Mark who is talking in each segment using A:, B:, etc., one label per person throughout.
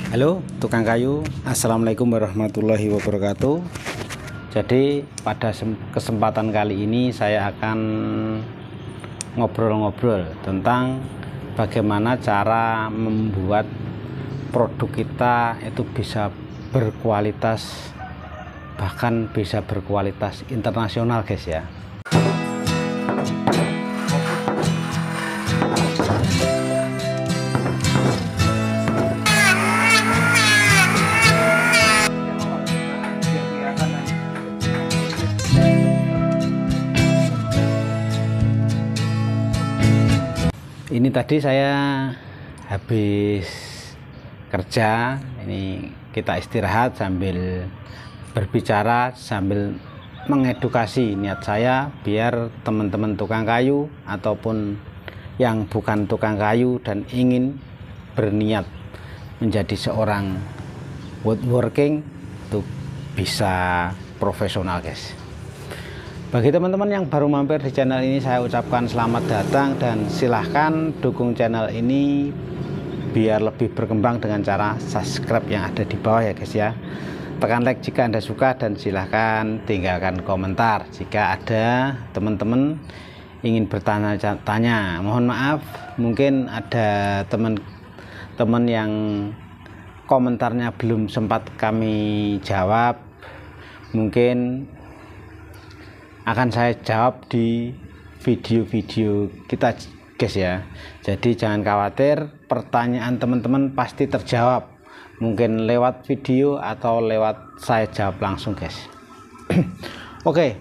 A: Halo tukang kayu, assalamualaikum warahmatullahi wabarakatuh. Jadi pada kesempatan kali ini saya akan ngobrol-ngobrol tentang bagaimana cara membuat produk kita itu bisa berkualitas, bahkan bisa berkualitas internasional guys ya. Ini tadi saya habis kerja, ini kita istirahat sambil berbicara, sambil mengedukasi. Niat saya biar teman-teman tukang kayu ataupun yang bukan tukang kayu dan ingin berniat menjadi seorang woodworking itu bisa profesional guys. Bagi teman-teman yang baru mampir di channel ini, saya ucapkan selamat datang dan silahkan dukung channel ini biar lebih berkembang dengan cara subscribe yang ada di bawah ya guys ya. Tekan like jika Anda suka dan silahkan tinggalkan komentar jika ada teman-teman ingin bertanya-tanya. Mohon maaf, mungkin ada teman-teman yang komentarnya belum sempat kami jawab, mungkin akan saya jawab di video-video kita guys ya. Jadi jangan khawatir, pertanyaan teman-teman pasti terjawab, mungkin lewat video atau lewat saya jawab langsung guys. Oke,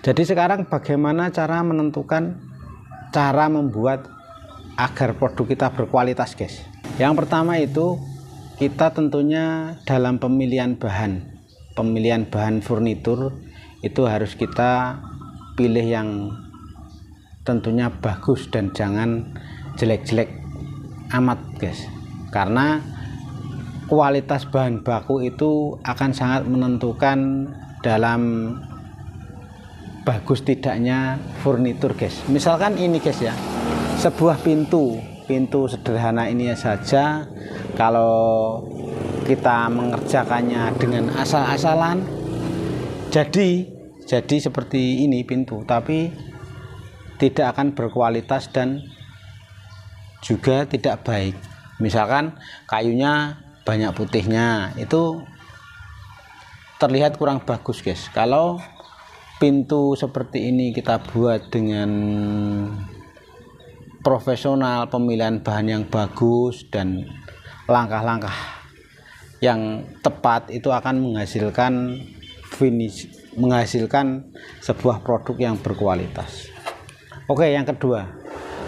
A: jadi sekarang bagaimana cara menentukan cara membuat agar produk kita berkualitas guys. Yang pertama itu kita tentunya dalam pemilihan bahan furnitur itu harus kita pilih yang tentunya bagus dan jangan jelek-jelek amat guys, karena kualitas bahan baku itu akan sangat menentukan dalam bagus tidaknya furnitur guys. Misalkan ini guys ya, sebuah pintu sederhana ini saja, kalau kita mengerjakannya dengan asal-asalan jadi seperti ini pintu, tapi tidak akan berkualitas dan juga tidak baik. Misalkan kayunya banyak putihnya, itu terlihat kurang bagus guys. Kalau pintu seperti ini kita buat dengan profesional, pemilihan bahan yang bagus dan langkah-langkah yang tepat, itu akan menghasilkan sebuah produk yang berkualitas. Oke, yang kedua,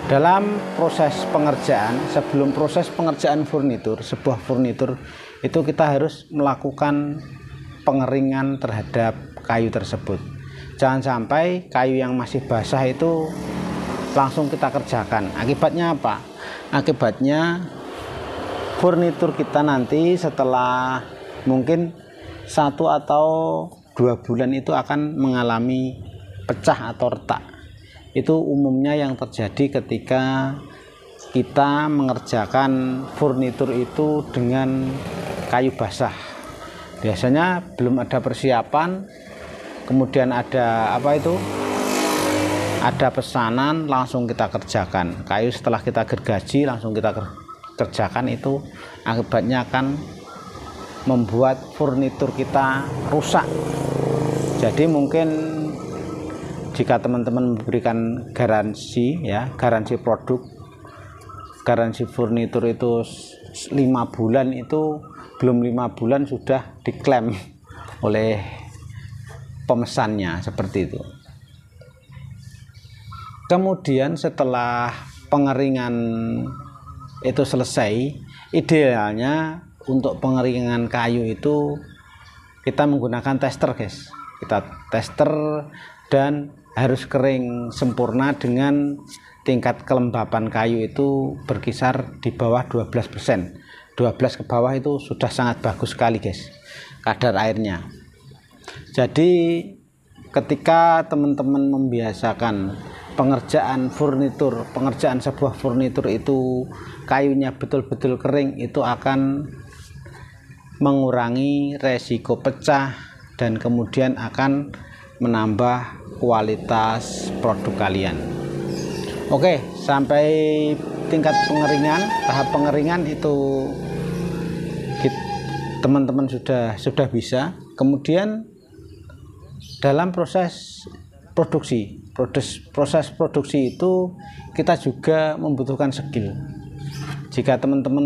A: dalam proses pengerjaan, sebelum proses pengerjaan sebuah furnitur itu kita harus melakukan pengeringan terhadap kayu tersebut. Jangan sampai kayu yang masih basah itu langsung kita kerjakan. Akibatnya apa? Akibatnya furnitur kita nanti setelah mungkin 1 atau 2 bulan itu akan mengalami pecah atau retak. Itu umumnya yang terjadi ketika kita mengerjakan furnitur itu dengan kayu basah. Biasanya belum ada persiapan, kemudian ada ada pesanan, langsung kita kerjakan. Kayu setelah kita gergaji langsung kita kerjakan, itu akibatnya akan membuat furnitur kita rusak. Jadi mungkin jika teman-teman memberikan garansi ya, garansi produk, garansi furnitur itu 5 bulan, itu belum 5 bulan sudah diklaim oleh pemesannya, seperti itu. Kemudian setelah pengeringan itu selesai, idealnya untuk pengeringan kayu itu kita menggunakan tester guys. Kita tester dan harus kering sempurna dengan tingkat kelembapan kayu itu berkisar di bawah 12%. 12 ke bawah itu sudah sangat bagus sekali guys kadar airnya. Jadi ketika teman-teman membiasakan pengerjaan sebuah furnitur itu kayunya betul-betul kering itu akan mengurangi resiko pecah dan kemudian akan menambah kualitas produk kalian. Oke, sampai tingkat pengeringan, tahap pengeringan itu teman-teman sudah bisa. Kemudian dalam proses produksi itu kita juga membutuhkan skill. Jika teman-teman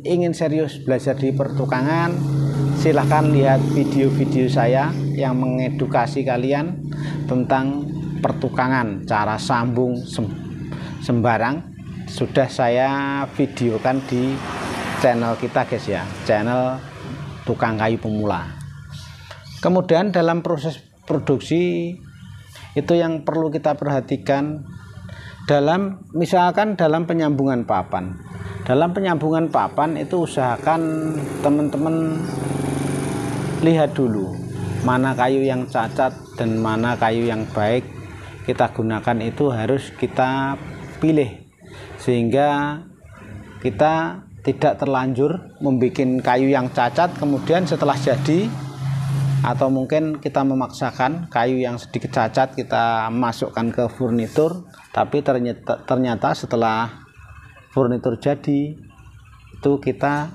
A: ingin serius belajar di pertukangan, silahkan lihat video-video saya yang mengedukasi kalian tentang pertukangan, cara sambung sembarang. Sudah saya videokan di channel kita guys ya, channel Tukang Kayu Pemula. Kemudian dalam proses produksi itu yang perlu kita perhatikan misalkan dalam penyambungan papan. Dalam penyambungan papan itu usahakan teman-teman lihat dulu mana kayu yang cacat dan mana kayu yang baik kita gunakan, itu harus kita pilih sehingga kita tidak terlanjur membuat kayu yang cacat kemudian setelah jadi, atau mungkin kita memaksakan kayu yang sedikit cacat kita masukkan ke furnitur, tapi ternyata setelah furnitur jadi itu kita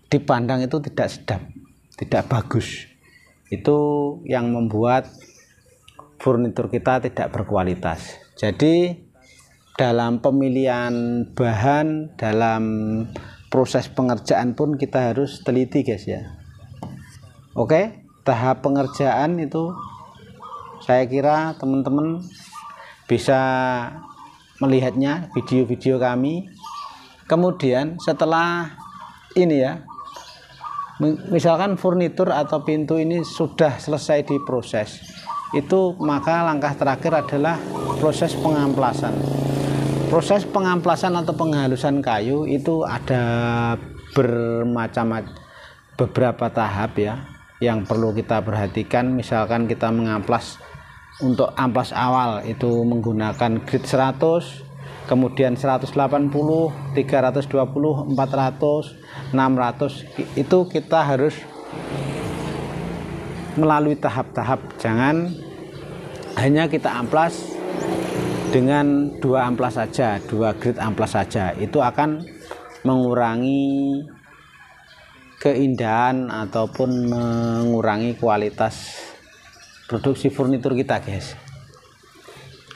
A: dipandang itu tidak sedap, tidak bagus. Itu yang membuat furnitur kita tidak berkualitas. Jadi dalam pemilihan bahan, dalam proses pengerjaan pun kita harus teliti guys ya. Oke, tahap pengerjaan itu saya kira teman-teman bisa melihatnya video-video kami. Kemudian setelah ini ya, misalkan furnitur atau pintu ini sudah selesai diproses, itu maka langkah terakhir adalah proses pengamplasan. Proses pengamplasan atau penghalusan kayu itu ada beberapa tahap ya yang perlu kita perhatikan. Misalkan kita mengamplas, untuk amplas awal itu menggunakan grit 100, kemudian 180, 320, 400, 600, itu kita harus melalui tahap-tahap. Jangan hanya kita amplas dengan 2 amplas saja, 2 grit amplas saja, itu akan mengurangi keindahan ataupun mengurangi kualitas produksi furnitur kita guys.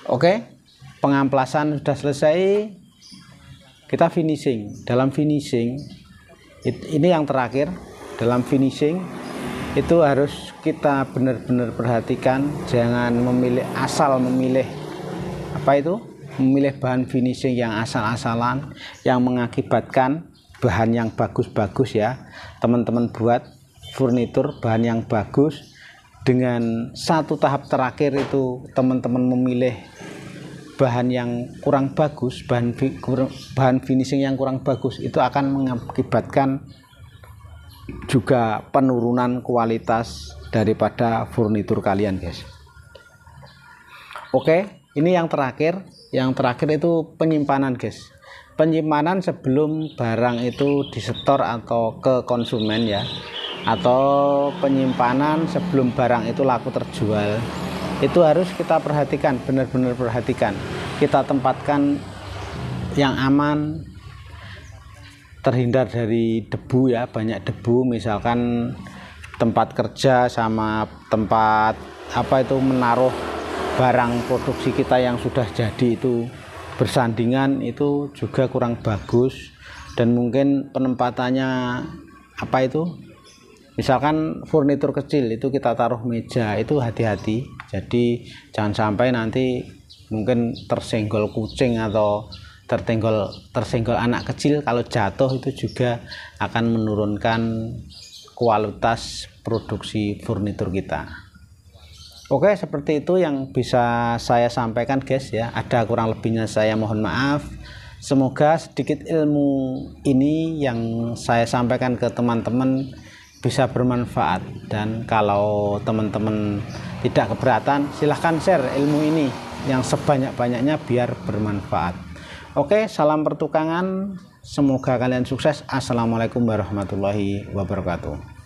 A: Oke, pengamplasan sudah selesai, kita finishing. Dalam finishing ini yang terakhir, dalam finishing itu harus kita benar-benar perhatikan, jangan asal memilih memilih bahan finishing yang asal-asalan, yang mengakibatkan bahan yang bagus-bagus ya. Teman-teman buat furnitur bahan yang bagus, dengan satu tahap terakhir itu teman-teman memilih bahan yang kurang bagus, bahan finishing yang kurang bagus, itu akan mengakibatkan juga penurunan kualitas daripada furnitur kalian guys. Oke, ini yang terakhir. Yang terakhir itu penyimpanan guys. Penyimpanan sebelum barang itu disetor atau ke konsumen ya, atau penyimpanan sebelum barang itu laku terjual, itu harus kita perhatikan, benar-benar perhatikan. Kita tempatkan yang aman, terhindar dari debu ya, banyak debu. Misalkan tempat kerja sama tempat menaruh barang produksi kita yang sudah jadi itu bersandingan, itu juga kurang bagus. Dan mungkin penempatannya misalkan furnitur kecil itu kita taruh meja, itu hati-hati. Jadi jangan sampai nanti mungkin tersenggol kucing atau tersenggol anak kecil, kalau jatuh itu juga akan menurunkan kualitas produksi furnitur kita. Oke, seperti itu yang bisa saya sampaikan guys ya. Ada kurang lebihnya saya mohon maaf. Semoga sedikit ilmu ini yang saya sampaikan ke teman-teman bisa bermanfaat, dan kalau teman-teman tidak keberatan silahkan share ilmu ini yang sebanyak-banyaknya biar bermanfaat. Oke, salam pertukangan. Semoga kalian sukses. Assalamualaikum warahmatullahi wabarakatuh.